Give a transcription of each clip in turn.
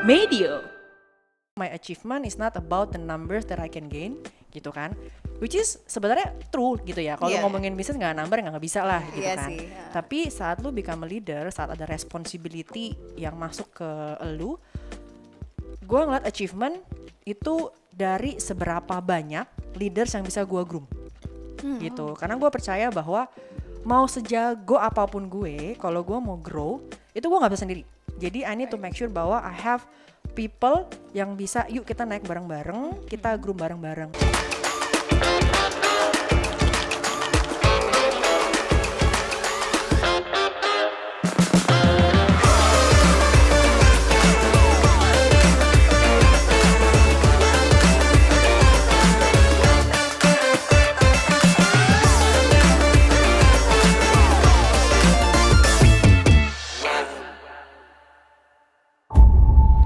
Medio. My achievement is not about the numbers that I can gain, gitu kan? Which is sebenarnya true gitu ya. Kalau ngomongin bisnis nggak number nggak bisa lah gitu kan. Sih, Tapi saat lu become a leader, saat ada responsibility yang masuk ke lu, gue ngeliat achievement itu dari seberapa banyak leaders yang bisa gue groom, gitu. Karena gue percaya bahwa mau sejago apapun gue, kalau gue mau grow, itu gue nggak bisa sendiri. Jadi I need to make sure bahwa I have people yang bisa, yuk kita naik bareng-bareng, kita groom bareng-bareng.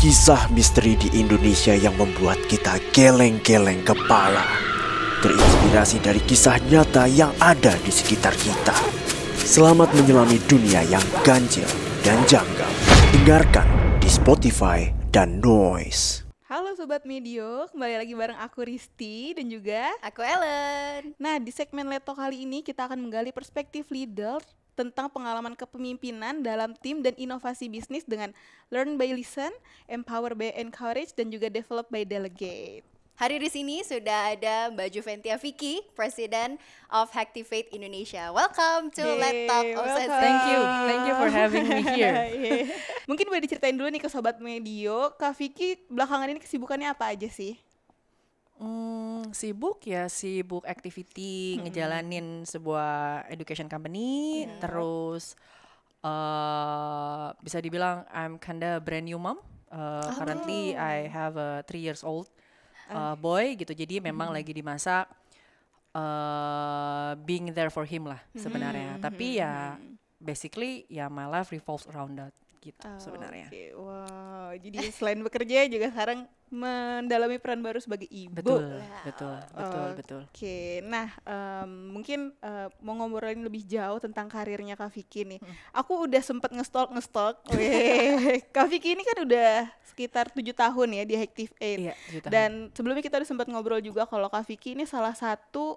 Kisah misteri di Indonesia yang membuat kita geleng-geleng kepala. Terinspirasi dari kisah nyata yang ada di sekitar kita. Selamat menyelami dunia yang ganjil dan janggal. Dengarkan di Spotify dan Noise. Halo Sobat Medio, kembali lagi bareng aku Risti dan juga Aku Ellen. Nah, di segmen Leto kali ini kita akan menggali perspektif leader tentang pengalaman kepemimpinan dalam tim dan inovasi bisnis dengan learn by listen, empower by encourage, dan juga develop by delegate. Hari di sini sudah ada Mbak Juventia Vicky, President of Hacktivate Indonesia. Welcome to Let's Talk Obsesi. Thank you for having me here. Mungkin boleh diceritain dulu nih ke Sobat Medio, Kak Vicky belakangan ini kesibukannya apa aja sih? Sibuk activity, ngejalanin sebuah education company, terus bisa dibilang I'm kinda brand new mom. Currently I have a 3 years old boy gitu, jadi memang lagi di masa being there for him lah sebenarnya. Tapi ya basically ya my life revolves around that gitu sebenarnya. Okay. Wow, jadi selain bekerja juga sekarang mendalami peran baru sebagai ibu. Betul. Oke, nah mungkin mau ngobrolin lebih jauh tentang karirnya Kak Vicky nih. Aku udah sempet ngestalk. Kak Vicky ini kan udah sekitar 7 tahun ya di Hacktivate. Iya, 7 tahun. Dan sebelumnya kita udah sempat ngobrol juga kalau Kak Vicky ini salah satu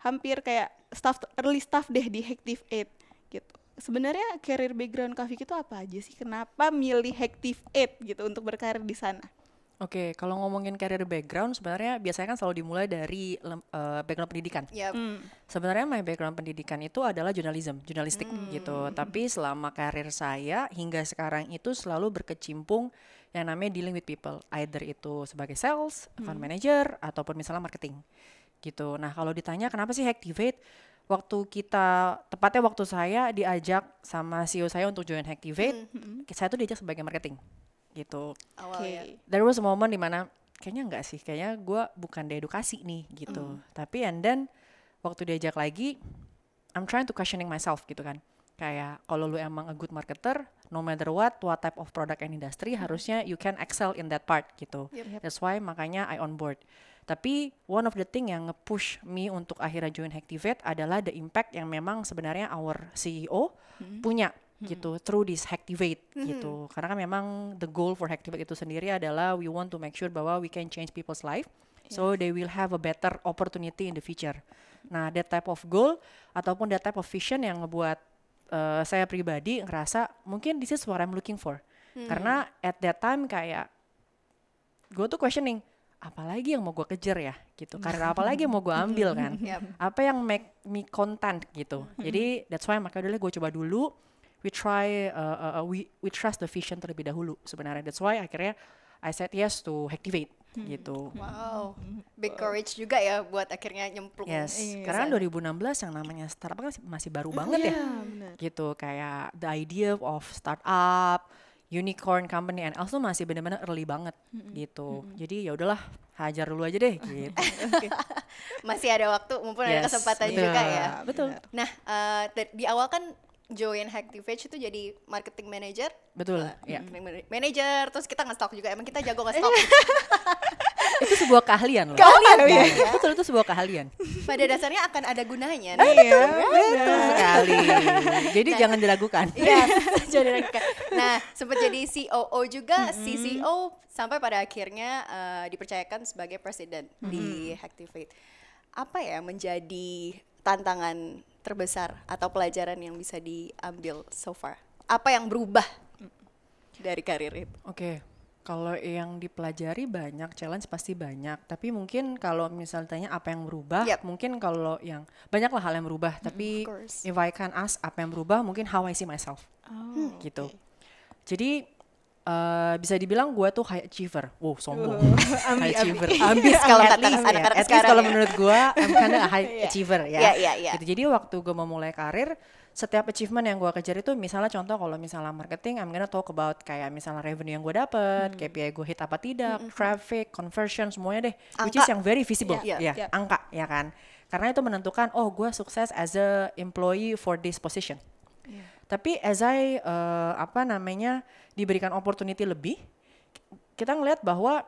hampir kayak early staff deh di Hacktivate gitu. Sebenarnya career background Kak Vicky itu apa aja sih? Kenapa milih Hacktivate gitu untuk berkarir di sana? Oke, kalau ngomongin career background sebenarnya biasanya kan selalu dimulai dari background pendidikan. Sebenarnya my background pendidikan itu adalah jurnalistik gitu. Tapi selama karir saya hingga sekarang itu selalu berkecimpung yang namanya dealing with people, either itu sebagai sales, fund manager, ataupun misalnya marketing gitu. Nah kalau ditanya kenapa sih Hacktivate? Tepatnya waktu saya diajak sama CEO saya untuk join Hacktivate, saya tuh diajak sebagai marketing gitu. Awalnya. There was a moment dimana kayaknya enggak sih, kayaknya gue bukan di edukasi nih gitu. Tapi and then waktu diajak lagi, I'm trying to questioning myself gitu kan. Kayak kalau lu emang a good marketer, no matter what type of product and industry, harusnya you can excel in that part gitu. That's why makanya I on board. Tapi one of the thing yang nge-push me untuk akhirnya join Hacktivate adalah the impact yang memang sebenarnya our CEO punya gitu through this Hacktivate gitu. Karena kan memang the goal for Hacktivate itu sendiri adalah we want to make sure bahwa we can change people's life so they will have a better opportunity in the future. Nah, that type of goal ataupun that type of vision yang ngebuat saya pribadi ngerasa mungkin this is what I'm looking for. Karena at that time kayak gue tuh questioning, apalagi yang mau gue kejar ya gitu, karir apalagi yang mau gue ambil kan, apa yang make me content gitu. Jadi that's why makanya dulu gue coba dulu, we try we trust the vision terlebih dahulu sebenarnya. That's why akhirnya I said yes to Hacktivate gitu. Wow, big courage juga ya buat akhirnya nyemplung. Yes, karena 2016 yang namanya startup kan masih baru banget ya, gitu. Kayak the idea of startup, unicorn company and also masih benar-benar early banget gitu. Jadi ya udahlah, hajar dulu aja deh gitu. Masih ada waktu, mumpun ada kesempatan juga ya. Betul. Nah, di awal kan join Hacktivate itu jadi marketing manager. Betul, ya. Manager, terus kita nge-stalk juga. Emang kita jago nge-stalk. Itu sebuah keahlian loh. Keahlian, Iya, ya. betul, itu sebuah keahlian. Pada dasarnya akan ada gunanya. Betul sekali. Jadi jangan diragukan. Iya, jadi ragukan. Nah, sempat jadi COO juga, CCO sampai pada akhirnya dipercayakan sebagai presiden di Activate. Apa ya menjadi tantangan terbesar atau pelajaran yang bisa diambil so far? Apa yang berubah dari karir itu? Oke, kalau yang dipelajari banyak, challenge pasti banyak. Tapi mungkin kalau misalnya tanya apa yang berubah, Yep. mungkin kalau yang banyaklah hal yang berubah. Tapi of course. if I can ask apa yang berubah, mungkin how I see myself, gitu. Jadi bisa dibilang gue tuh high achiever. Wow, sombong. High achiever. Ambis Kalau at kata least anak-anak ya. At least sekarang kalau ya. menurut gue, I'm kinda a high achiever ya. Iya. Gitu. Jadi waktu gue memulai karir, setiap achievement yang gue kejar itu misalnya contoh kalau misalnya marketing, I'm gonna talk about kayak misalnya revenue yang gue dapet, KPI gue hit apa tidak, traffic, conversion, semuanya deh. Which is Angka. yang very visible. Iya. Ya, angka ya kan. Karena itu menentukan, oh gue sukses as a employee for this position. Tapi as I diberikan opportunity lebih, kita ngelihat bahwa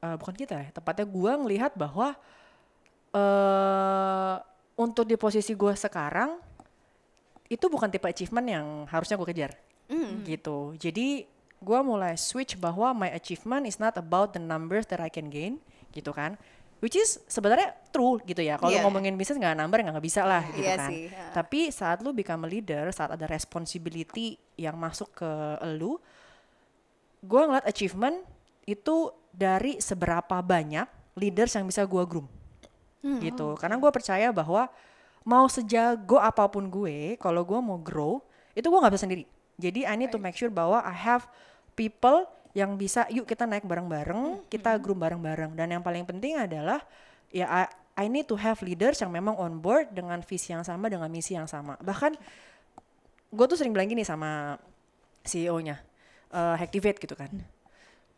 bukan kita ya, tepatnya gue ngelihat bahwa untuk di posisi gue sekarang itu bukan tipe achievement yang harusnya gue kejar, gitu. Jadi gue mulai switch bahwa my achievement is not about the numbers that I can gain, gitu kan. Which is sebenarnya true gitu ya. Kalau Iya. ngomongin bisnis nggak number nggak bisa lah gitu Iya kan. sih, Tapi saat lu become a leader, saat ada responsibility yang masuk ke lu, gue ngeliat achievement itu dari seberapa banyak leaders yang bisa gue groom, gitu. Karena gue percaya bahwa mau sejago apapun gue, kalau gue mau grow, itu gue nggak bisa sendiri. Jadi I need to make sure bahwa I have people yang bisa, yuk kita naik bareng-bareng, kita groom bareng-bareng. Dan yang paling penting adalah ya I need to have leaders yang memang on board dengan visi yang sama, dengan misi yang sama. Bahkan gue tuh sering bilang gini sama CEO-nya, Activate gitu kan.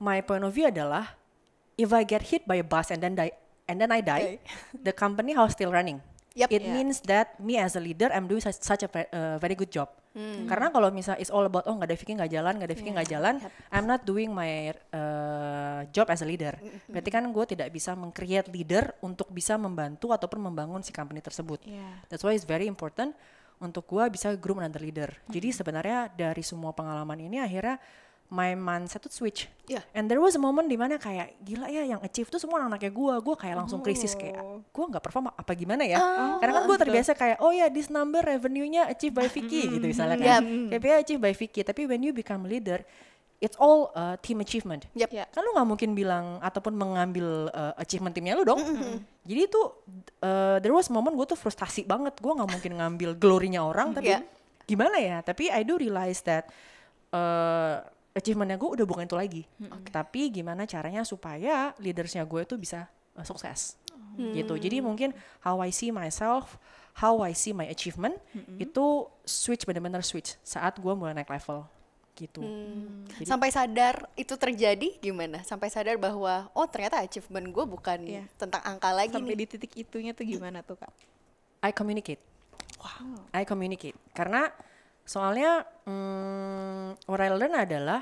My point of view adalah if I get hit by a bus and then I die, the company how still running. Yep. It means that me as a leader I'm doing such a very good job. Karena kalau misalnya it's all about nggak ada Vicky nggak jalan, I'm not doing my job as a leader. Berarti kan gue tidak bisa meng-create leader untuk bisa membantu ataupun membangun si company tersebut. That's why it's very important untuk gue bisa groom another leader. Jadi sebenarnya dari semua pengalaman ini akhirnya my mindset tuh switch. Yeah. And there was a moment dimana kayak gila ya yang achieve tuh semua anak-anaknya gue kayak langsung krisis kayak gue nggak perform apa gimana ya? Karena kan gue terbiasa kayak oh ya this number revenue-nya achieve by Vicky gitu misalnya kan. KPI achieve by Vicky. Tapi when you become leader, it's all team achievement. Yep. Kan lu nggak mungkin bilang ataupun mengambil achievement timnya lu dong. Jadi itu there was moment gue tuh frustasi banget. Gue nggak mungkin ngambil glory-nya orang. Tapi gimana ya? Tapi I do realize that achievementnya gue udah bukan itu lagi. Tapi gimana caranya supaya leadersnya gue itu bisa sukses. Gitu. Jadi mungkin how I see myself, how I see my achievement itu switch, benar-benar switch saat gue mulai naik level. Gitu. Jadi, Sampai sadar itu terjadi gimana? Sampai sadar bahwa oh ternyata achievement gue bukan tentang angka lagi Sampai nih. di titik itunya tuh gimana tuh Kak? I communicate. I communicate. Karena soalnya what I learn adalah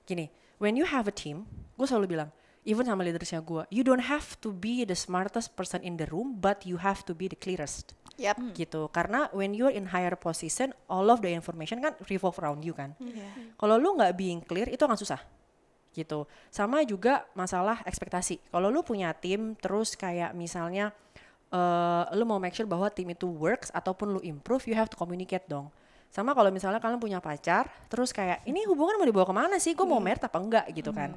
gini, when you have a team, gue selalu bilang, even sama leadersnya gue, you don't have to be the smartest person in the room, but you have to be the clearest. Yep. Gitu. Karena when you're in higher position, all of the information kan revolve around you kan. Kalau lu nggak being clear, itu akan susah. Gitu. Sama juga masalah ekspektasi. Kalau lu punya tim, terus kayak misalnya lu mau make sure bahwa tim itu works ataupun lu improve, you have to communicate dong. Sama kalau misalnya kalian punya pacar, terus kayak ini hubungan mau dibawa kemana sih? Gue mau married apa enggak gitu kan?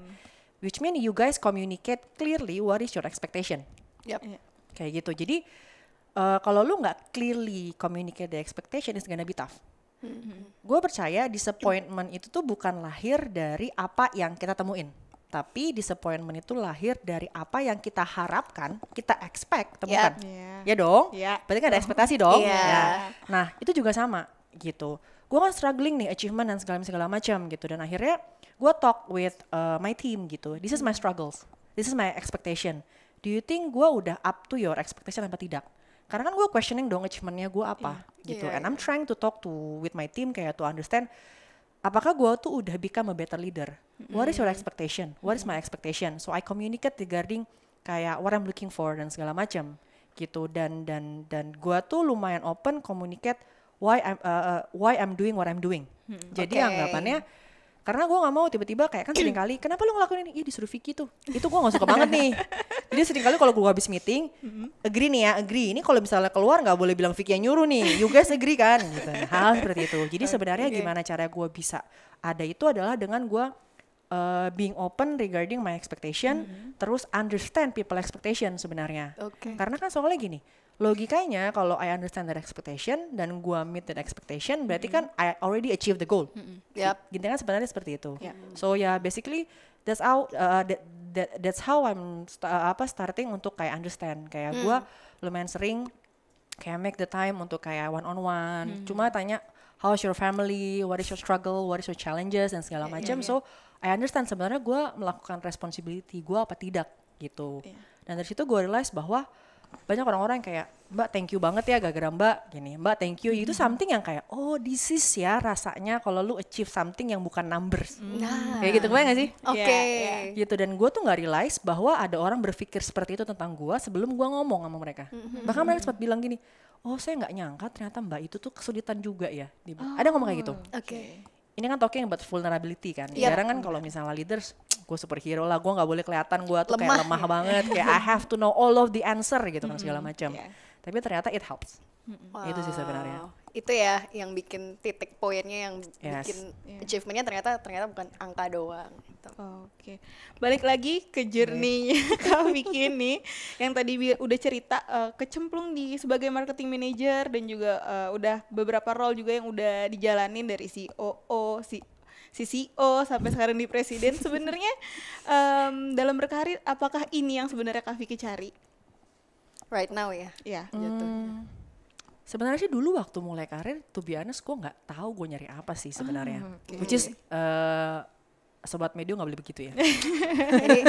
Which mean you guys communicate clearly what is your expectation. Yep. Kayak gitu. Jadi kalau lu nggak clearly communicate the expectation, it's gonna be tough. Gue percaya disappointment itu tuh bukan lahir dari apa yang kita temuin, tapi disappointment itu lahir dari apa yang kita harapkan, kita expect temukan. Ya dong. Berarti kan ada ekspektasi dong. Ya. Nah itu juga sama gitu. Gue kan struggling nih achievement dan segala macam gitu. Dan akhirnya gue talk with my team gitu. This is my struggles. This is my expectation. Do you think gue udah up to your expectation apa tidak? Karena kan gue questioning dong achievementnya gue apa gitu. And I'm trying to talk with my team kayak to understand apakah gue tuh udah become a better leader. What is your expectation? What is my expectation? So I communicate regarding kayak what I'm looking for dan segala macam gitu. Dan gue tuh lumayan open communicate why I'm doing what I'm doing. Jadi anggapannya karena gue nggak mau tiba-tiba kayak kan sering kali kenapa lu ngelakuin ini? Ih disuruh Vicky tuh. Itu gue nggak suka banget nih. Jadi sering kali kalau gue habis meeting, agree nih ya, agree. Ini kalau misalnya keluar nggak boleh bilang Vicky yang nyuruh nih. You guys agree kan? Gitu. Hal seperti itu. Jadi sebenarnya gimana cara gue bisa ada itu adalah dengan gue being open regarding my expectation, terus understand people expectation sebenarnya. Karena kan soalnya gini, logikanya kalau I understand that expectation dan gua meet that expectation, berarti kan I already achieve the goal. Gitu kan sebenarnya seperti itu. So basically that's how I'm starting untuk kayak understand. Kayak gua lumayan sering kayak make the time untuk kayak one on one. Cuma tanya how's your family, what is your struggle, what is your challenges dan segala macam. So I understand sebenarnya gue melakukan responsibility gue apa tidak gitu. Dan dari situ gue realize bahwa banyak orang-orang yang kayak Mbak thank you banget ya gara-gara Mbak gini, Mbak thank you itu something yang kayak oh this is ya rasanya kalau lu achieve something yang bukan numbers. Kayak gitu gue gak sih? Gitu. Dan gue tuh gak realize bahwa ada orang berpikir seperti itu tentang gue sebelum gue ngomong sama mereka. Bahkan mereka sempat bilang gini, oh saya gak nyangka ternyata Mbak itu tuh kesulitan juga ya. Ada ngomong kayak gitu. Ini kan talking about vulnerability kan. Jarang kan kalau misalnya leaders, gue superhero lah, gue gak boleh kelihatan gue tuh kayak lemah banget. Kayak I have to know all of the answer gitu kan segala macam. Tapi ternyata it helps. Itu sih sebenarnya. Itu ya yang bikin titik poinnya yang bikin achievementnya ternyata bukan angka doang. Gitu. Balik lagi ke journey-nya Kak Vicky ini yang tadi udah cerita kecemplung di sebagai marketing manager dan juga udah beberapa role juga yang udah dijalanin dari COO, CCO sampai sekarang di presiden. Sebenarnya dalam berkarir apakah ini yang sebenarnya Kak Vicky cari? Right now ya? Sebenarnya sih dulu waktu mulai karir, to be honest gue nggak tahu gue nyari apa sih sebenarnya. Which is sobat medio nggak boleh begitu ya. Ini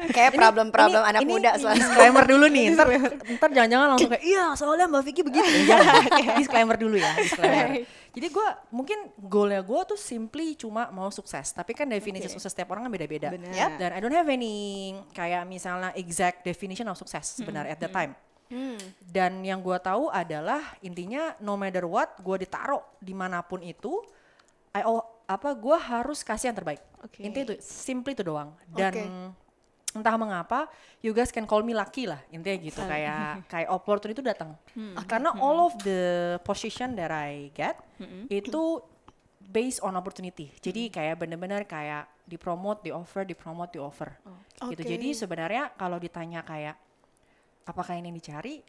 kayak problem-problem anak muda soalnya. Disclaimer dulu nih, ntar jangan-jangan langsung kayak iya soalnya Mbak Vicky begitu. Disclaimer dulu ya, disclaimer. Jadi gue mungkin goalnya gue tuh simply cuma mau sukses. Tapi kan definisi sukses setiap orang kan beda-beda. Dan I don't have any kayak misalnya exact definition of sukses sebenarnya at that time. Dan yang gue tahu adalah intinya no matter what gue ditaruh dimanapun itu, gue harus kasih yang terbaik. Intinya itu simply itu doang. Dan entah mengapa you guys can call me lucky lah intinya gitu. Kayak opportunity itu datang. Karena all of the position that I get itu based on opportunity. Jadi kayak benar-benar kayak dipromote, di offer gitu. Jadi sebenarnya kalau ditanya kayak apakah ini yang dicari?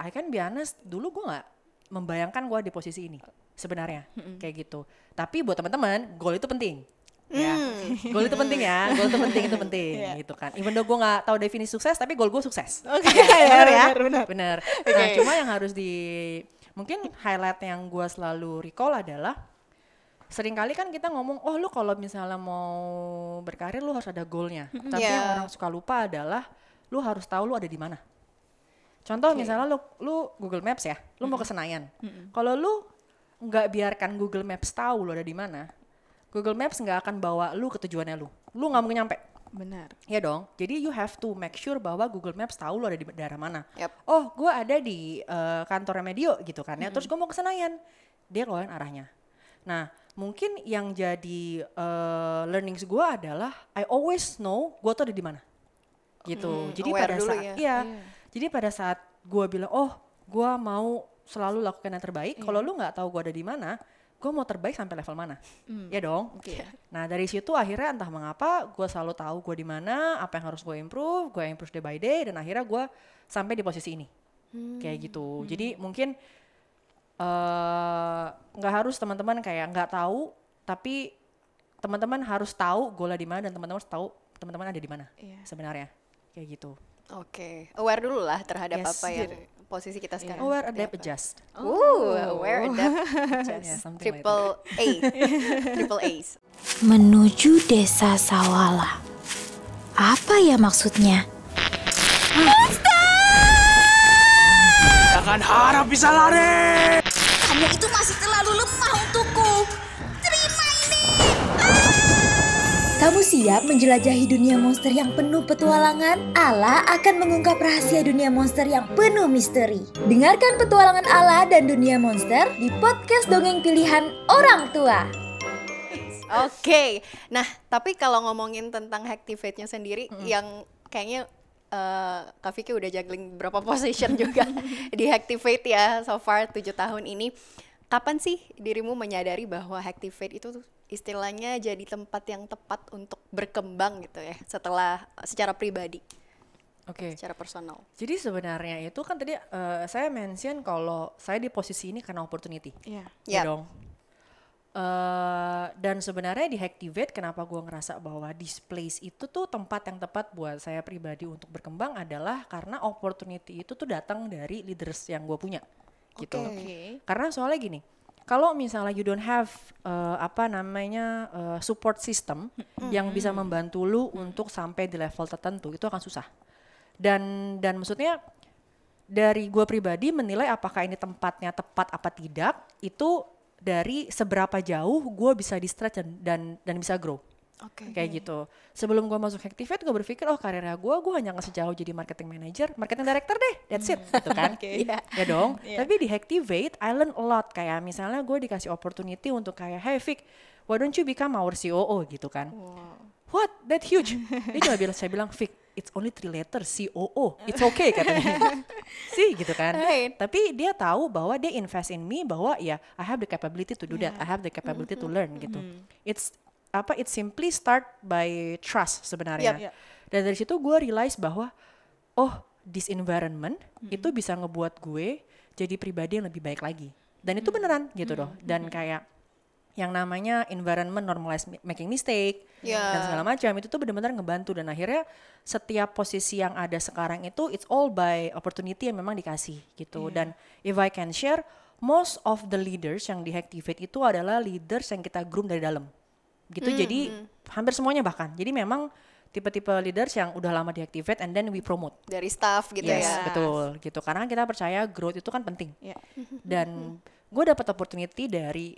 I can be honest, dulu gue gak membayangkan gue di posisi ini sebenarnya kayak gitu. Tapi buat teman-teman, goal itu penting. Ya, goal itu penting ya, goal itu penting gitu kan. Even though gue gak tahu definisi sukses, tapi goal gue sukses. Bener. Nah, cuma yang harus mungkin highlight yang gue selalu recall adalah seringkali kan kita ngomong, oh lu kalau misalnya mau berkarir lu harus ada goalnya. Tapi yang orang suka lupa adalah lu harus tahu lu ada di mana. Contoh misalnya lu Google Maps ya, lu mau ke Senayan. Kalau lu nggak biarkan Google Maps tahu lu ada di mana, Google Maps nggak akan bawa lu ke tujuannya lu nggak mungkin nyampe. Benar. Ya dong. Jadi you have to make sure bahwa Google Maps tahu lu ada di daerah mana. Oh, gue ada di kantornya Medio gitu kan ya. Terus gue mau ke Senayan, dia keluarin arahnya. Nah, mungkin yang jadi learnings gue adalah I always know gue tuh ada di mana. Gitu. Jadi pada saat jadi pada saat gue bilang oh gue mau selalu lakukan yang terbaik, kalau lu nggak tahu gue ada di mana, gue mau terbaik sampai level mana, ya dong. Nah dari situ akhirnya entah mengapa gue selalu tahu gue di mana, apa yang harus gue improve day by day, dan akhirnya gue sampai di posisi ini, kayak gitu. Jadi mungkin nggak harus teman-teman kayak nggak tahu, tapi teman-teman harus tahu goalnya di mana dan teman-teman harus tahu teman-teman ada di mana sebenarnya. Kayak gitu. Aware dulu lah terhadap apa yang posisi kita sekarang. Aware, adapt, adjust. Aware, adapt, adjust. Triple A's. Menuju desa Sawala. Apa ya maksudnya? Jangan harap bisa lari. Kamu itu masih terlalu lemah untukku. Terima ini. Kamu siap menjelajahi dunia monster yang penuh petualangan? Ala akan mengungkap rahasia dunia monster yang penuh misteri. Dengarkan petualangan Ala dan dunia monster di podcast dongeng pilihan orang tua. Oke, nah tapi kalau ngomongin tentang Activate-nya sendiri, yang kayaknya Kak Vicky udah juggling berapa position juga di Activate ya so far 7 tahun ini. Kapan sih dirimu menyadari bahwa Activate itu istilahnya jadi tempat yang tepat untuk berkembang gitu ya secara pribadi, secara personal? Jadi sebenarnya itu kan tadi saya mention kalau saya di posisi ini karena opportunity. Iya. Ya dong. Dan sebenarnya di Activate kenapa gue ngerasa bahwa this place itu tuh tempat yang tepat buat saya pribadi untuk berkembang adalah karena opportunity itu tuh datang dari leaders yang gue punya gitu. Karena soalnya gini, kalau misalnya you don't have support system yang bisa membantu lu untuk sampai di level tertentu, itu akan susah. Dan maksudnya dari gue pribadi menilai apakah ini tempatnya tepat apa tidak itu dari seberapa jauh gue bisa di stretch dan bisa grow. Kayak gitu. Sebelum gue masuk Activate, gue berpikir karirnya gue hanya nggak sejauh jadi marketing manager, marketing director deh, that's it, gitu kan. Ya dong. Tapi di Activate, I learn a lot. Kayak misalnya gue dikasih opportunity untuk kayak, hey Vic, why don't you become our COO gitu kan. What? That huge? Dia cuma saya bilang, Vic, it's only 3 letters, COO, it's okay katanya. Sih gitu kan. Tapi dia tahu bahwa dia invest in me, bahwa ya I have the capability to do that, I have the capability to learn gitu. It simply start by trust sebenarnya. Dan dari situ gue realize bahwa this environment itu bisa ngebuat gue jadi pribadi yang lebih baik lagi. Dan itu beneran gitu loh. Dan kayak yang namanya environment normalize making mistake dan segala macam itu tuh benar-benar ngebantu. Dan akhirnya setiap posisi yang ada sekarang itu it's all by opportunity yang memang dikasih gitu. Dan if I can share, most of the leaders yang di Activate itu adalah leaders yang kita groom dari dalam gitu. Jadi hampir semuanya bahkan. Jadi memang tipe-tipe leaders yang udah lama di Activate and then we promote dari staff gitu ya. Betul gitu. Karena kita percaya growth itu kan penting. Dan gue dapat opportunity dari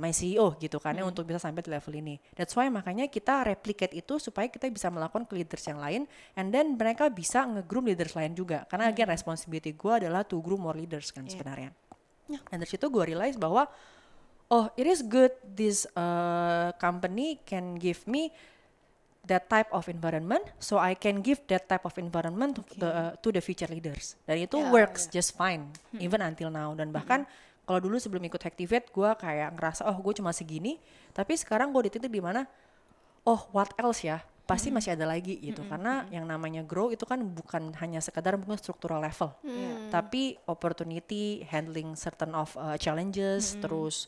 my CEO gitu kan untuk bisa sampai di level ini. That's why makanya kita replicate itu supaya kita bisa melakukan ke leaders yang lain and then mereka bisa nge-groom leaders lain juga. Karena again responsibility gue adalah to groom more leaders kan sebenarnya. Dan dari situ gue realize bahwa it is good this company can give me that type of environment, so I can give that type of environment to the future leaders. Dan itu works just fine, even until now. Dan bahkan kalau dulu sebelum ikut Activate, gue kayak ngerasa gue cuma segini, tapi sekarang gue di titik di mana what else ya? Pasti masih ada lagi gitu. Karena yang namanya grow itu kan bukan hanya sekedar mungkin struktural level, tapi opportunity, handling certain of challenges, terus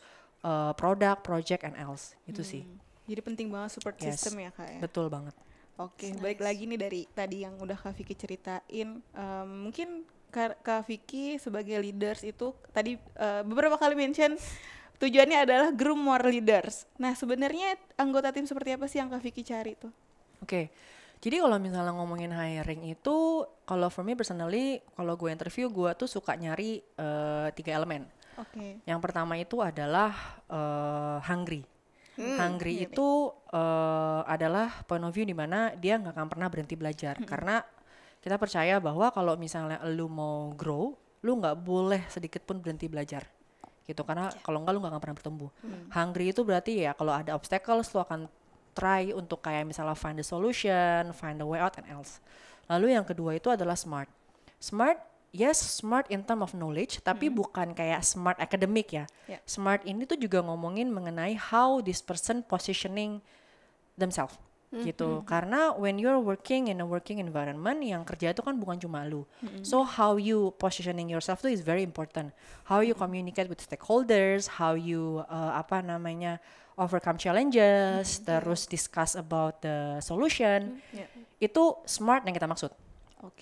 product, project, and else itu sih. Jadi penting banget support system ya Kak ya. Betul banget. Oke, balik lagi nih dari tadi yang udah Kak Vicky ceritain, mungkin Kak Vicky sebagai leaders itu tadi beberapa kali mention tujuannya adalah groom more leaders. Nah sebenarnya anggota tim seperti apa sih yang Kak Vicky cari tuh? Jadi kalau misalnya ngomongin hiring itu, kalau for me personally, kalau gue interview gue tuh suka nyari 3 elemen. Yang pertama itu adalah hungry. Hungry itu adalah point of view di mana dia nggak akan pernah berhenti belajar. Karena kita percaya bahwa kalau misalnya lu mau grow, lu nggak boleh sedikit pun berhenti belajar. Gitu. Karena kalau nggak lu nggak akan pernah bertumbuh. Hungry itu berarti ya kalau ada obstacles lu akan try untuk kayak misalnya find the solution, find the way out and else. Lalu yang kedua itu adalah smart. Smart in term of knowledge, tapi bukan kayak smart academic ya. Smart ini tuh juga ngomongin mengenai how this person positioning themselves gitu. Karena when you're working in a working environment, yang kerja itu kan bukan cuma lu. So how you positioning yourself tuh is very important. How you communicate with stakeholders, how you overcome challenges, terus discuss about the solution. Itu smart yang kita maksud.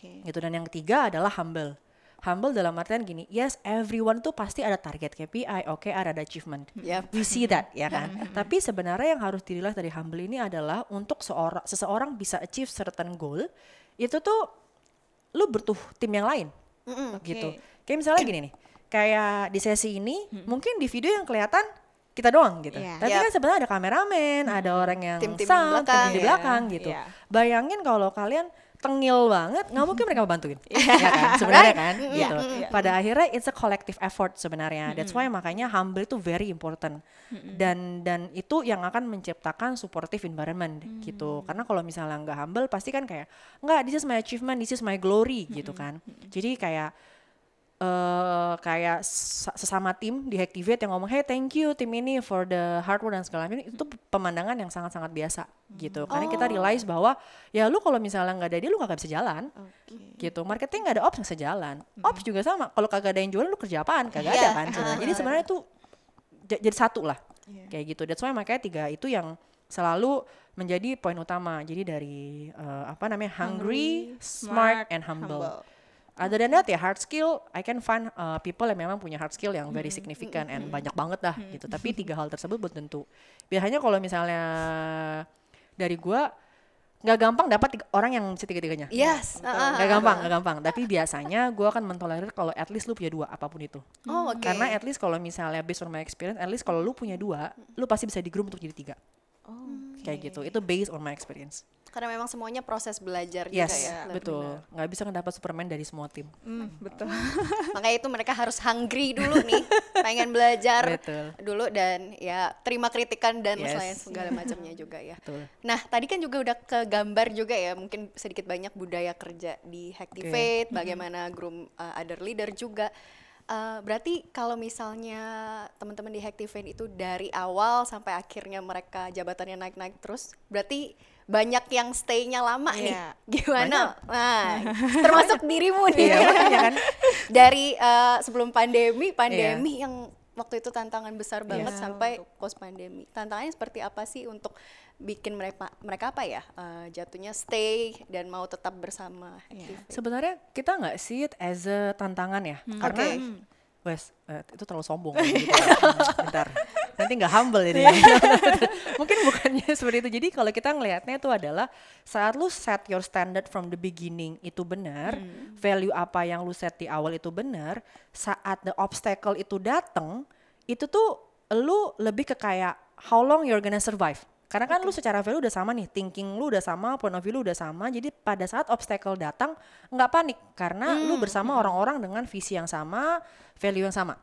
Gitu. Dan yang ketiga adalah humble. Humble dalam artian gini, yes everyone tuh pasti ada target KPI, ada achievement. We see that ya kan. Tapi sebenarnya yang harus dilihat dari humble ini adalah untuk seseorang bisa achieve certain goal, itu tuh lu butuh tim yang lain. Gitu. Kayak misalnya gini nih, kayak di sesi ini mungkin di video yang kelihatan kita doang gitu. Iya. Tapi kan sebenarnya ada kameramen, ada orang yang Tim-tim di sound, belakang. tim di belakang gitu. Iya. Bayangin kalau kalian tengil banget, nggak mungkin mereka bantuin, ya kan? Sebenarnya kan, gitu. Pada akhirnya it's a collective effort sebenarnya. That's why makanya humble itu very important. Dan itu yang akan menciptakan supportive environment gitu. Karena kalau misalnya nggak humble, pasti kan kayak nggak, this is my achievement, this is my glory gitu kan. Jadi kayak sesama tim di Hacktivate yang ngomong, hey thank you tim ini for the hard work dan segala macam, itu pemandangan yang sangat-sangat biasa gitu. Karena kita realize bahwa ya lu kalau misalnya nggak ada dia lu nggak bisa jalan gitu. Marketing nggak ada ops nggak bisa jalan. Ops juga sama, kalau kagak ada yang jualan lu kerja apaan? Kagak ada kan sebenarnya. Jadi sebenarnya itu jadi satu lah kayak gitu. That's why makanya 3 itu yang selalu menjadi poin utama. Jadi dari hungry, smart, and humble. Other than that ya hard skill, I can find people yang memang punya hard skill yang very significant and banyak banget lah gitu. Tapi 3 hal tersebut belum tentu. Biasanya kalau misalnya dari gua nggak gampang dapat orang yang mesti 3-3-nya. Yes. Nggak gampang. Tapi biasanya gua akan mentolerir kalau at least lu punya 2 apapun itu. Oh, oke. Karena at least kalau misalnya based on my experience, at least kalau lu punya 2, lu pasti bisa di-groom untuk jadi 3. Kayak gitu. Itu based on my experience. Karena memang semuanya proses belajar Yes, juga ya. betul. Nggak bisa ngedapat Superman dari semua tim. Betul. Makanya itu mereka harus hungry dulu nih, pengen belajar Betul. dulu dan ya terima kritikan dan Yes. lain segala macamnya juga ya. Betul. Nah tadi kan juga udah kegambar juga ya, mungkin sedikit banyak budaya kerja di Hacktivate, bagaimana groom other leader juga. Berarti kalau misalnya teman-teman di Hacktivate itu dari awal sampai akhirnya mereka jabatannya naik-naik terus, berarti banyak yang stay-nya lama nih. Iya. Gimana? Nah, termasuk dirimu nih. Iya, makanya kan. Dari sebelum pandemi yang waktu itu tantangan besar banget Iya. sampai post pandemi. Tantangannya seperti apa sih untuk bikin mereka apa ya? Jatuhnya stay dan mau tetap bersama Hacktivate. Sebenarnya kita nggak see it as a tantangan ya, karena Wes, itu terlalu sombong gitu. Bentar, nanti nggak humble ini. Mungkin bukannya seperti itu. Jadi kalau kita ngelihatnya itu adalah saat lu set your standard from the beginning itu benar, value apa yang lu set di awal itu benar, saat the obstacle itu datang, itu tuh lu lebih ke kayak how long you're gonna survive. Karena kan lu secara value udah sama nih, thinking lu udah sama, point of view lu udah sama. Jadi pada saat obstacle datang nggak panik karena lu bersama orang-orang dengan visi yang sama, value yang sama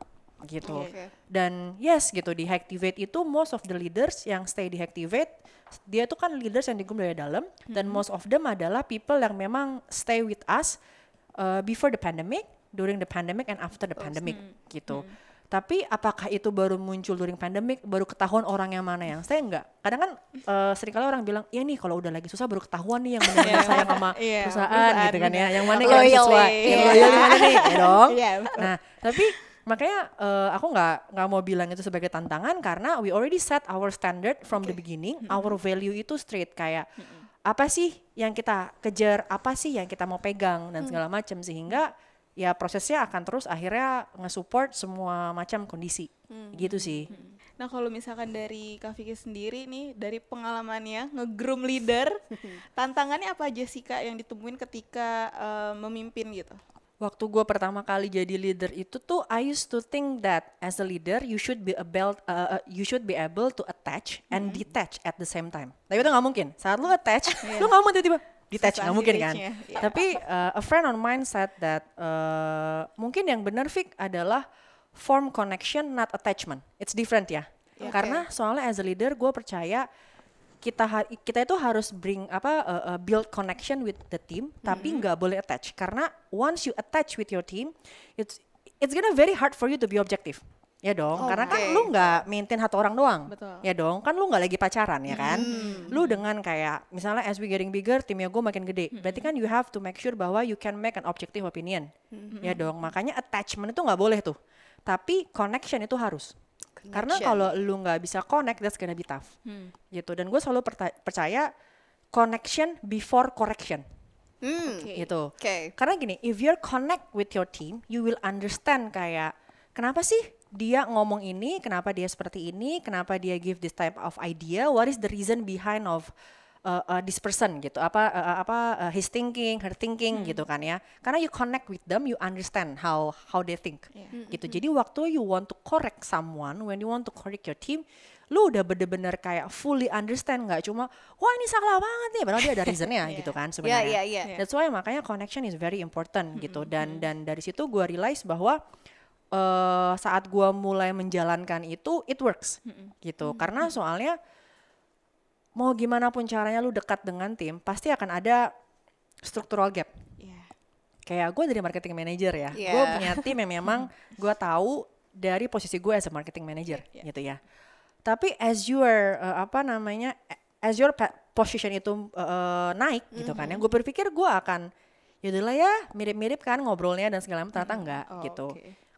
gitu. Oke. Dan yes gitu di Hacktivate itu most of the leaders yang stay di Hacktivate dia tuh kan leaders yang digum dari dalam dan most of them adalah people yang memang stay with us before the pandemic, during the pandemic and after the pandemic gitu. Tapi apakah itu baru muncul during pandemic, baru ketahuan orang yang mana yang stay? Enggak. Kadang kan seringkali orang bilang, ya nih kalau udah lagi susah baru ketahuan nih yang benar-benar sayang sama perusahaan gitu kan ya. Yang mana yang sesuai, yang loyal di mana nih, ya dong. Nah, tapi makanya aku nggak mau bilang itu sebagai tantangan karena we already set our standard from the beginning. Our value itu straight kayak apa sih yang kita kejar, apa sih yang kita mau pegang dan segala macam sehingga ya prosesnya akan terus akhirnya nge-support semua macam kondisi gitu sih. Nah kalau misalkan dari Kak Vicky sendiri nih, dari pengalamannya nge-groom leader, tantangannya apa aja sih Kak yang ditemuin ketika memimpin gitu? Waktu gue pertama kali jadi leader itu tuh I used to think that as a leader you should be able to attach and detach at the same time. Tapi itu nggak mungkin. Saat lu attach, lu nggak mau tiba-tiba detach, nggak mungkin kan. Tapi a friend on mine said that mungkin yang benar Vic adalah form connection not attachment. It's different ya. Karena soalnya as a leader gue percaya kita itu harus build connection with the team, tapi nggak boleh attach. Karena once you attach with your team, it's gonna very hard for you to be objective. Ya dong, karena kan lu nggak maintain satu orang doang. Betul. Ya dong, kan lu nggak lagi pacaran ya kan. Lu dengan kayak misalnya as we getting bigger, timnya gue makin gede. Berarti kan you have to make sure bahwa you can make an objective opinion. Ya dong, makanya attachment itu nggak boleh tuh. Tapi connection itu harus. Karena kalau lu nggak bisa connect, that's gonna be tough. Gitu. Dan gue selalu percaya connection before correction. Gitu. Karena gini, if you're connect with your team, you will understand kayak kenapa sih dia ngomong ini, kenapa dia seperti ini, kenapa dia give this type of idea, what is the reason behind of this person gitu, his thinking, her thinking gitu kan ya. Karena you connect with them, you understand how they think gitu. Jadi waktu you want to correct someone, when you want to correct your team, lu udah bener-bener kayak fully understand, nggak cuma wah ini salah banget nih, padahal dia ada reasonnya gitu kan sebenarnya. That's why makanya connection is very important gitu. Dan dari situ gue realize bahwa saat gue mulai menjalankan itu, it works gitu. Karena soalnya mau gimana pun caranya lu dekat dengan tim, pasti akan ada structural gap. Kayak gue dari marketing manager ya, gue punya tim yang memang gue tahu dari posisi gue as a marketing manager gitu ya. Tapi as your as your position itu naik gitu kan ya, gue berpikir gue akan yaudahlah ya mirip-mirip kan ngobrolnya dan segala macam, ternyata enggak gitu.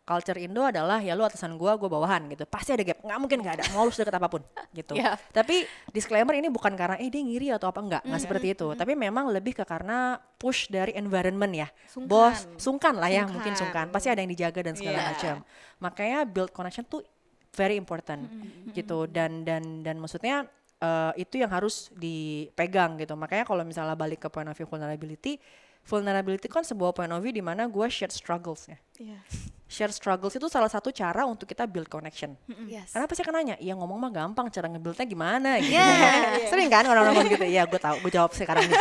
Culture Indo adalah ya lu atasan gue bawahan gitu, pasti ada gap, nggak mungkin nggak ada, mau lu sedekat apapun gitu. Tapi disclaimer ini bukan karena dia ngiri atau apa, nggak seperti itu, tapi memang lebih ke karena push dari environment ya, bos sungkan lah ya, mungkin sungkan, pasti ada yang dijaga dan segala macam. Makanya build connection tuh very important gitu, dan maksudnya itu yang harus dipegang gitu. Makanya kalau misalnya balik ke point of view vulnerability kan sebuah point of view di mana gue share struggles ya. Share struggles itu salah satu cara untuk kita build connection. Karena pasti akan nanya, iya ngomong mah gampang, cara nge-buildnya gimana gitu. Sering kan orang-orang ngomong gitu, ya gue tahu, gue jawab sekarang nih.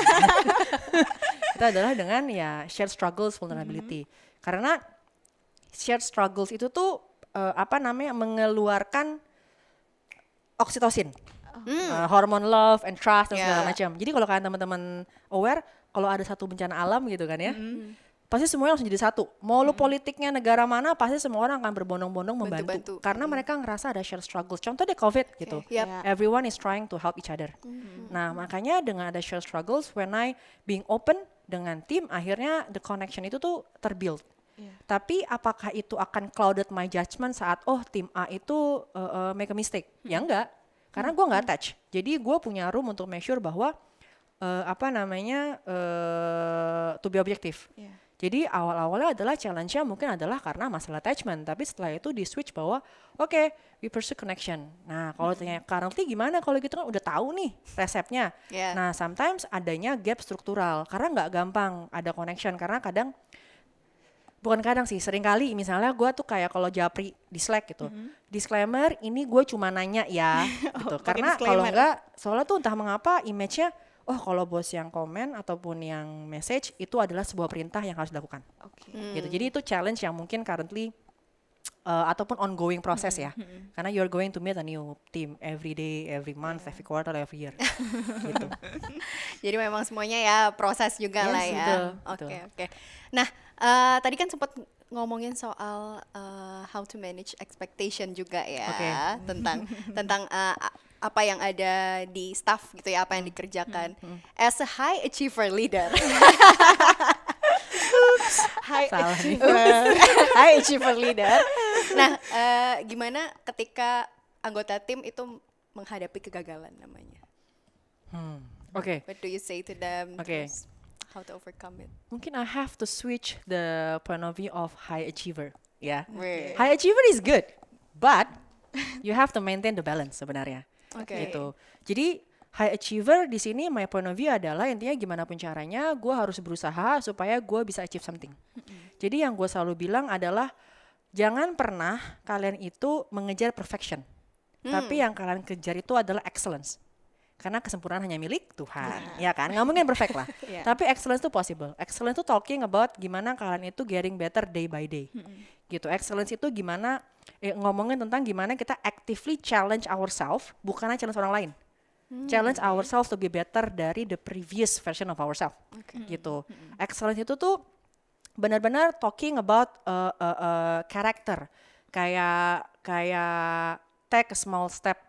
Itu adalah dengan ya share struggles, vulnerability. Karena share struggles itu tuh mengeluarkan oksitosin, hormon love and trust dan segala macam. Jadi kalau kalian teman-teman aware, kalau ada satu bencana alam gitu kan ya, pasti semuanya langsung jadi satu. Mau lu politiknya negara mana, pasti semua orang akan berbondong-bondong membantu. Karena mereka ngerasa ada share struggles. Contoh deh COVID gitu, everyone is trying to help each other. Nah makanya dengan ada share struggles, when I being open dengan tim, akhirnya the connection itu tuh terbuild. Tapi apakah itu akan clouded my judgment saat tim A itu make a mistake? Ya enggak, karena gue nggak attach. Jadi gue punya room untuk make sure bahwa to be objektif. Jadi awal-awalnya adalah challenge-nya mungkin adalah karena masalah attachment, tapi setelah itu di switch bahwa we pursue connection. Nah kalau tanya currently gimana, kalau gitu kan udah tahu nih resepnya. Nah sometimes adanya gap struktural karena nggak gampang ada connection, karena seringkali misalnya gue tuh kayak kalau japri di Slack gitu, disclaimer ini gue cuma nanya ya gitu. Karena kalau enggak, soalnya tuh entah mengapa image-nya kalau bos yang komen ataupun yang message itu adalah sebuah perintah yang harus dilakukan. Gitu. Jadi itu challenge yang mungkin currently ataupun ongoing proses ya. Karena you're going to meet a new team every day, every month, every quarter, every year. Gitu. Jadi memang semuanya ya proses juga lah ya. Oke. Nah, tadi kan sempat ngomongin soal how to manage expectation juga ya, tentang apa yang ada di staff gitu ya, apa yang dikerjakan. As a high achiever leader. High achiever leader. Nah, gimana ketika anggota tim itu menghadapi kegagalan namanya? What do you say to them? How to overcome it? Mungkin I have to switch the point of view of high achiever. High achiever is good, but you have to maintain the balance sebenarnya. Gitu. Jadi high achiever di sini my point of view adalah intinya gimana pun caranya gue harus berusaha supaya gue bisa achieve something. Jadi yang gue selalu bilang adalah jangan pernah kalian itu mengejar perfection, tapi yang kalian kejar itu adalah excellence. Karena kesempurnaan hanya milik Tuhan, ya kan? Nggak mungkin perfect lah. Tapi excellence itu possible. Excellence itu talking about gimana kalian itu getting better day by day. Gitu. Excellence itu gimana ngomongin tentang gimana kita actively challenge ourselves, bukannya challenge orang lain. Challenge ourselves to be better dari the previous version of ourselves. Gitu. Excellence itu tuh benar-benar talking about character. Kayak take a small step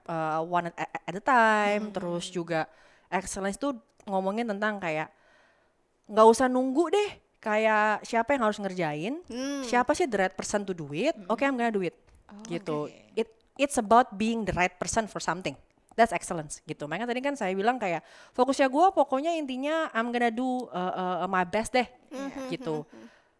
one at a time. Terus juga excellence itu ngomongin tentang kayak nggak usah nunggu deh, kayak siapa yang harus ngerjain, siapa sih the right person to do it, I'm gonna do it. Gitu. It's about being the right person for something. That's excellence gitu. Makanya tadi kan saya bilang kayak fokusnya gue pokoknya intinya I'm gonna do my best deh gitu.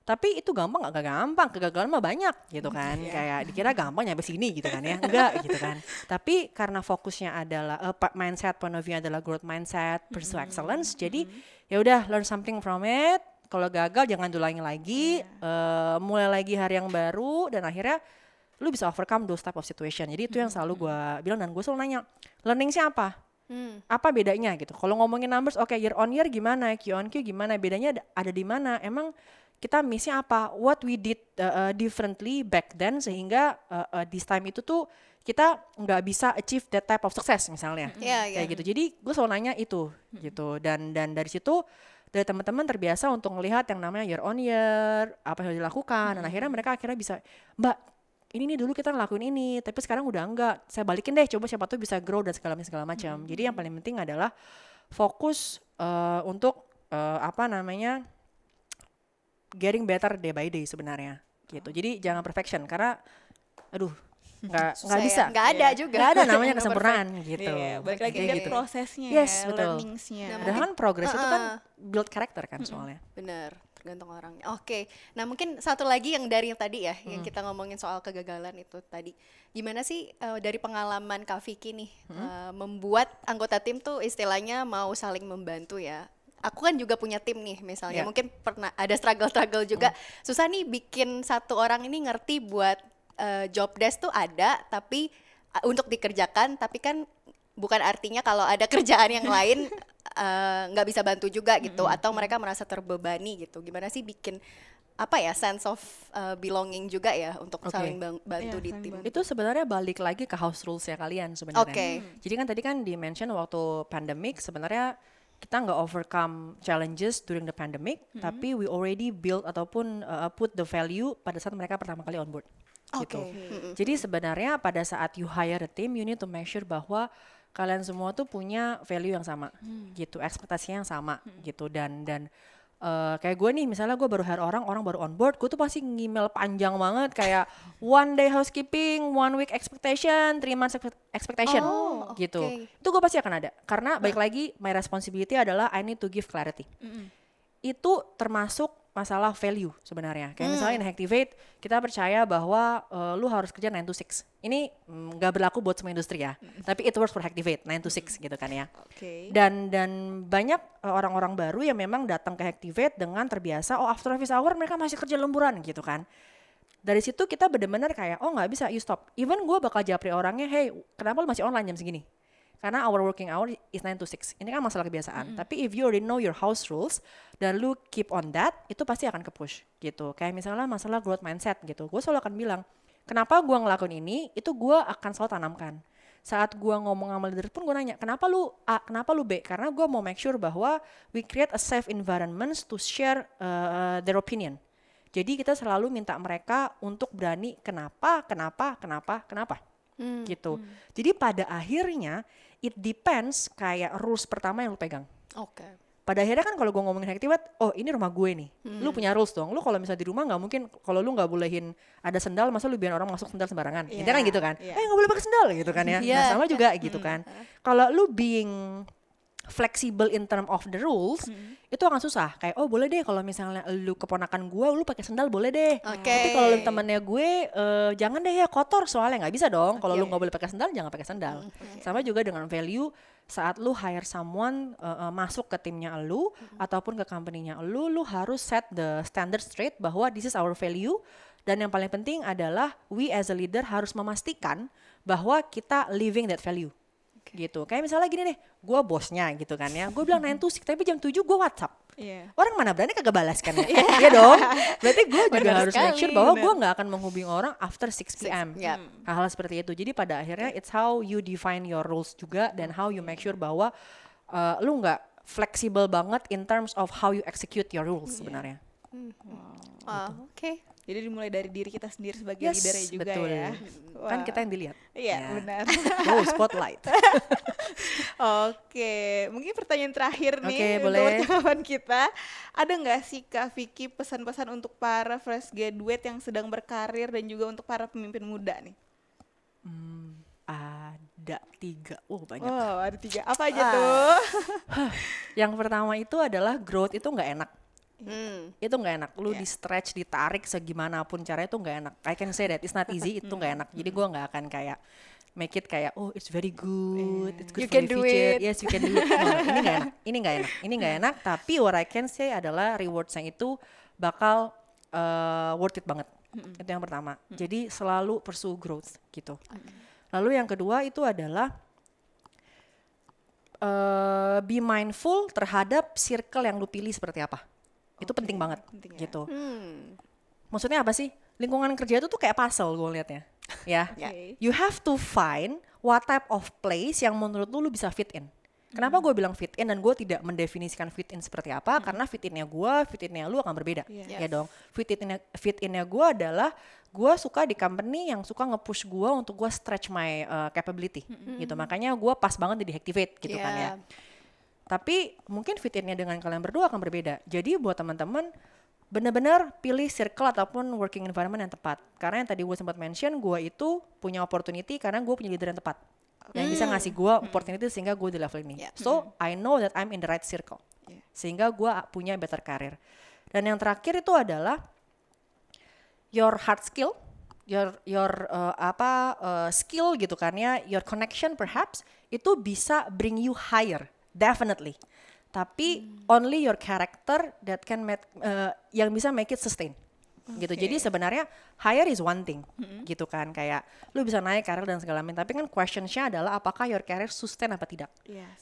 Tapi itu gampang gak gampang, kegagalan mah banyak gitu kan. Kayak dikira gampang nyampe sini gitu kan ya, enggak gitu kan. Tapi karena fokusnya adalah mindset point of view adalah growth mindset, pursue excellence. Jadi ya udah learn something from it. Kalau gagal jangan diulangi lagi, mulai lagi hari yang baru dan akhirnya lu bisa overcome those type of situation. Jadi itu yang selalu gue bilang dan gue selalu nanya, learning-nya apa? Apa bedanya gitu? Kalau ngomongin numbers, oke, year on year gimana, Q on Q gimana, bedanya ada di mana? Emang kita missnya apa? What we did differently back then sehingga this time itu tuh kita nggak bisa achieve that type of success misalnya, kayak gitu. Jadi gue selalu nanya itu gitu dan dari situ dari teman-teman terbiasa untuk melihat yang namanya year on year apa yang dilakukan dan akhirnya mereka bisa, Mbak ini nih dulu kita ngelakuin ini tapi sekarang udah enggak, saya balikin deh coba siapa tuh bisa grow dan segala macam. Jadi yang paling penting adalah fokus untuk getting better day by day sebenarnya gitu. Jadi jangan perfection karena nggak bisa, nggak ada juga, nggak ada namanya kesempurnaan gitu. Balik lagi lihat prosesnya, learningsnya. Padahal kan progress itu kan build karakter kan soalnya. Bener, tergantung orangnya. Oke, nah mungkin satu lagi yang dari yang tadi ya, yang kita ngomongin soal kegagalan itu tadi, gimana sih dari pengalaman Kak Vicky nih membuat anggota tim tuh istilahnya mau saling membantu ya. Aku kan juga punya tim nih misalnya, mungkin pernah ada struggle juga, susah nih bikin satu orang ini ngerti buat job desk tuh ada, tapi untuk dikerjakan, tapi kan bukan artinya kalau ada kerjaan yang lain nggak bisa bantu juga gitu, atau mereka merasa terbebani gitu. Gimana sih bikin sense of belonging juga ya untuk saling bantu di tim. Itu sebenarnya balik lagi ke house rules ya kalian sebenarnya. Jadi kan tadi kan di-mention waktu pandemic sebenarnya kita nggak overcome challenges during the pandemic, tapi we already build ataupun put the value pada saat mereka pertama kali on board. Gitu. Jadi sebenarnya pada saat you hire a team, you need to make sure bahwa kalian semua tuh punya value yang sama, gitu, ekspektasinya yang sama, gitu. Dan kayak gue nih, misalnya gue baru hire orang baru on board, gue tuh pasti ngemail panjang banget kayak 1 day housekeeping, 1 week expectation, 3 months expectation, gitu. Itu gue pasti akan ada, karena balik lagi my responsibility adalah I need to give clarity. Itu termasuk masalah value sebenarnya. Kayak misalnya in Activate kita percaya bahwa lu harus kerja 9 to 6. Ini nggak berlaku buat semua industri ya. Tapi it works for Activate 9 to 6 gitu kan ya. Dan banyak orang-orang baru yang memang datang ke Activate dengan terbiasa after office hour mereka masih kerja lemburan gitu kan. Dari situ kita benar-benar kayak nggak bisa, you stop. Even gue bakal japri orangnya, hey kenapa lu masih online jam segini? Karena our working hour is 9 to 6. Ini kan masalah kebiasaan. Tapi if you already know your house rules dan lu keep on that, itu pasti akan ke-push gitu. Kayak misalnya masalah growth mindset gitu. Gue selalu akan bilang, kenapa gue ngelakuin ini, itu gue akan selalu tanamkan. Saat gue ngomong sama leader pun gue nanya, kenapa lu A, kenapa lu B? Karena gue mau make sure bahwa we create a safe environment to share their opinion. Jadi kita selalu minta mereka untuk berani kenapa gitu. Jadi pada akhirnya it depends kayak rules pertama yang lu pegang. Pada akhirnya kan kalau gue ngomongin Activate, ini rumah gue nih. Lu punya rules dong. Lu kalau misalnya di rumah nggak mungkin kalau lu nggak bolehin ada sendal, masa lu biarin orang masuk sendal sembarangan. Intinya kan gitu kan. Nggak boleh pakai sendal gitu kan ya. Nah sama juga gitu kan. Kalau lu being flexible in term of the rules, itu akan susah. Kayak boleh deh kalau misalnya lu keponakan gue, lu pakai sendal boleh deh. Tapi kalau lu temannya gue, jangan deh ya kotor soalnya nggak bisa dong. Kalau lu nggak boleh pakai sendal, jangan pakai sendal. Sama juga dengan value, saat lu hire someone masuk ke timnya lu ataupun ke company-nya lu harus set the standard straight bahwa this is our value. Dan yang paling penting adalah we as a leader harus memastikan bahwa kita living that value. Gitu. Kayak misalnya gini deh, gue bosnya gitu kan ya. Gue bilang 9 to 6, tapi jam 7 gue WhatsApp. Orang mana berani kagak balas kan ya? Iya dong. Berarti gue juga harus make sure bahwa gue gak akan menghubungi orang after 6 p.m. Hal-hal seperti itu. Jadi pada akhirnya it's how you define your roles juga dan how you make sure bahwa lu gak fleksibel banget in terms of how you execute your rules sebenarnya. Jadi dimulai dari diri kita sendiri sebagai leadernya juga betul. Ya. Kan kita yang dilihat. Iya, benar. Spotlight. Mungkin pertanyaan terakhir nih untuk boleh. percakapan kita. Ada nggak sih Kak Vicky pesan-pesan untuk para fresh graduate yang sedang berkarir dan juga untuk para pemimpin muda nih? Ada 3. Banyak. Ada 3. Apa aja tuh? Yang pertama itu adalah growth itu nggak enak. Itu nggak enak. Lu di stretch, ditarik segimanapun caranya itu nggak enak. I can say that it's not easy. Itu nggak enak. Jadi gue nggak akan kayak make it kayak it's very good, it's good You for can the do future. it. Yes, you can do it. No, ini nggak enak. Ini nggak enak. Ini nggak enak. Tapi what I can say adalah rewardsnya itu bakal worth it banget. Itu yang pertama. Jadi selalu pursue growth gitu. Lalu yang kedua itu adalah be mindful terhadap circle yang lu pilih seperti apa. Itu penting banget gitu. Maksudnya apa sih? Lingkungan kerja itu tuh kayak puzzle gue liatnya. Ya, you have to find what type of place yang menurut lu bisa fit in. Kenapa gue bilang fit in dan gue tidak mendefinisikan fit in seperti apa? Karena fit innya gue, fit innya lu akan berbeda, ya dong. Fit innya gue adalah gue suka di company yang suka nge-push gue untuk gue stretch my capability, gitu. Makanya gue pas banget di Hacktivate, gitu kan ya. Tapi mungkin fit innya dengan kalian berdua akan berbeda. Jadi buat teman-teman benar-benar pilih circle ataupun working environment yang tepat. Karena yang tadi gue sempat mention, gue itu punya opportunity karena gue punya leader yang tepat. Yang bisa ngasih gue opportunity sehingga gue di level ini. So, I know that I'm in the right circle. Sehingga gue punya better career. Dan yang terakhir itu adalah your hard skill, your skill gitu kan ya, your connection perhaps, itu bisa bring you higher, definitely. Tapi only your character that can yang bisa make it sustain. Gitu. Jadi sebenarnya higher is one thing, gitu kan, kayak lu bisa naik karir dan segala macam, tapi kan questionnya adalah apakah your career sustain apa tidak.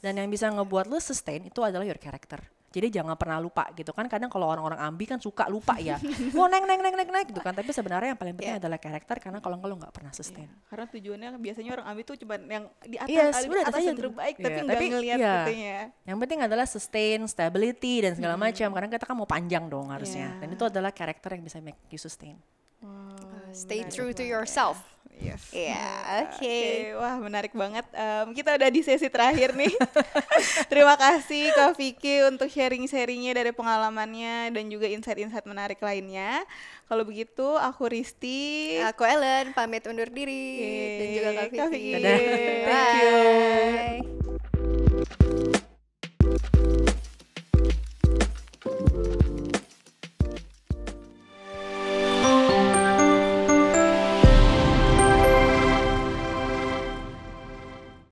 Dan yang bisa ngebuat lu sustain itu adalah your character. Jadi jangan pernah lupa gitu kan, kadang kalau orang-orang ambi kan suka lupa ya, mau naik gitu kan, tapi sebenarnya yang paling penting adalah karakter, karena kalau enggak lu nggak pernah sustain. Karena tujuannya biasanya orang ambi tuh cuma yang di atas, atas yang terbaik, tapi nggak ngelihat gitunya. Yang penting adalah sustain, stability dan segala macam, karena kita kan mau panjang dong harusnya, dan itu adalah karakter yang bisa make you sustain. Stay true to yourself. Oke. Wah, menarik banget. Kita udah di sesi terakhir nih. Terima kasih Kak Vicky untuk sharing-sharingnya dari pengalamannya dan juga insight-insight menarik lainnya. Kalau begitu, aku Risti. Aku Ellen, pamit undur diri. Dan juga Kak Vicky. Thank you.